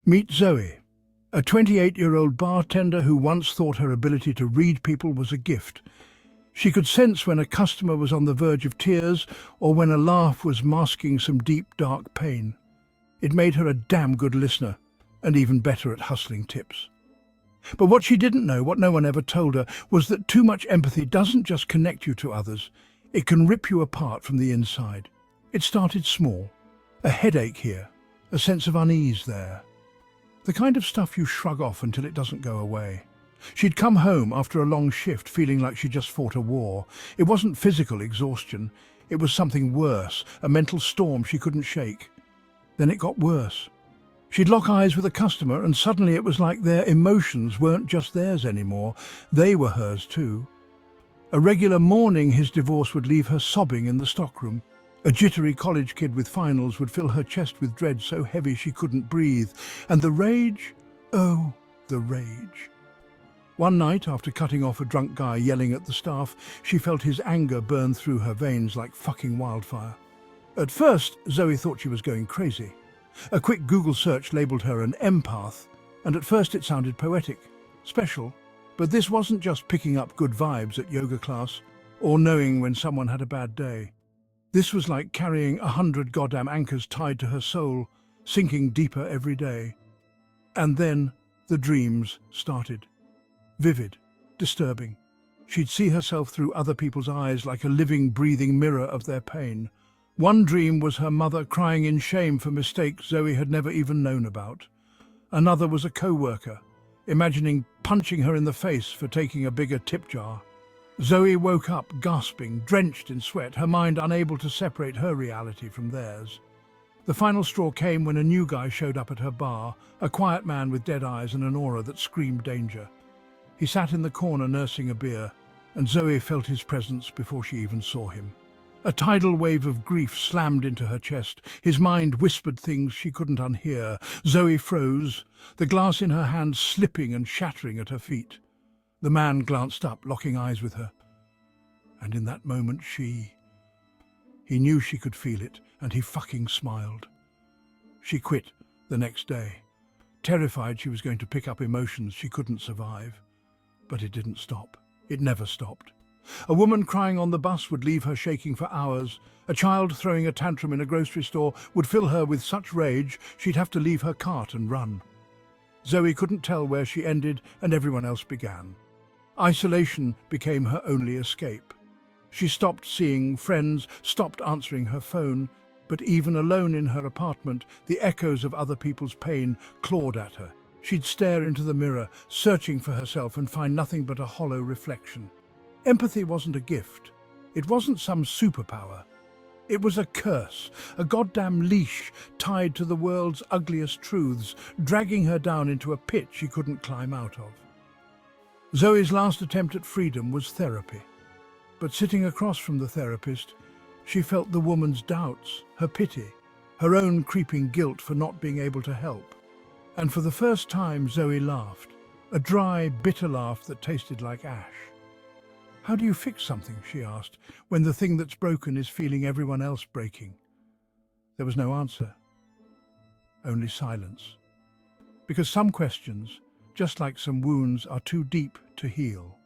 Meet Zoe, a 28-year-old bartender who once thought her ability to read people was a gift. She could sense when a customer was on the verge of tears or when a laugh was masking some deep, dark pain. It made her a damn good listener and even better at hustling tips. But what she didn't know, what no one ever told her, was that too much empathy doesn't just connect you to others, it can rip you apart from the inside. It started small. A headache here, a sense of unease there. The kind of stuff you shrug off until it doesn't go away. She'd come home after a long shift feeling like she just fought a war. It wasn't physical exhaustion, it was something worse, a mental storm she couldn't shake. Then it got worse. She'd lock eyes with a customer and suddenly it was like their emotions weren't just theirs anymore, they were hers too. A regular morning his divorce would leave her sobbing in the stockroom. A jittery college kid with finals would fill her chest with dread so heavy she couldn't breathe. And the rage? Oh, the rage. One night, after cutting off a drunk guy yelling at the staff, she felt his anger burn through her veins like fucking wildfire. At first, Zoe thought she was going crazy. A quick Google search labelled her an empath, and at first it sounded poetic, special. But this wasn't just picking up good vibes at yoga class or knowing when someone had a bad day. This was like carrying 100 goddamn anchors tied to her soul, sinking deeper every day. And then the dreams started. Vivid, disturbing. She'd see herself through other people's eyes like a living, breathing mirror of their pain. One dream was her mother crying in shame for mistakes Zoe had never even known about. Another was a co-worker, imagining punching her in the face for taking a bigger tip jar. Zoe woke up, gasping, drenched in sweat, her mind unable to separate her reality from theirs. The final straw came when a new guy showed up at her bar, a quiet man with dead eyes and an aura that screamed danger. He sat in the corner nursing a beer, and Zoe felt his presence before she even saw him. A tidal wave of grief slammed into her chest. His mind whispered things she couldn't unhear. Zoe froze, the glass in her hand slipping and shattering at her feet. The man glanced up, locking eyes with her. And in that moment he knew she could feel it, and he fucking smiled. She quit the next day, terrified she was going to pick up emotions she couldn't survive. But it didn't stop. It never stopped. A woman crying on the bus would leave her shaking for hours. A child throwing a tantrum in a grocery store would fill her with such rage she'd have to leave her cart and run. Zoe couldn't tell where she ended and everyone else began. Isolation became her only escape. She stopped seeing friends, stopped answering her phone, but even alone in her apartment, the echoes of other people's pain clawed at her. She'd stare into the mirror, searching for herself, and find nothing but a hollow reflection. Empathy wasn't a gift. It wasn't some superpower. It was a curse, a goddamn leash tied to the world's ugliest truths, dragging her down into a pit she couldn't climb out of. Zoe's last attempt at freedom was therapy. But sitting across from the therapist, she felt the woman's doubts, her pity, her own creeping guilt for not being able to help. And for the first time, Zoe laughed, a dry, bitter laugh that tasted like ash. "How do you fix something," she asked, "when the thing that's broken is feeling everyone else breaking?" There was no answer, only silence. Because some questions, just like some wounds, are too deep to heal.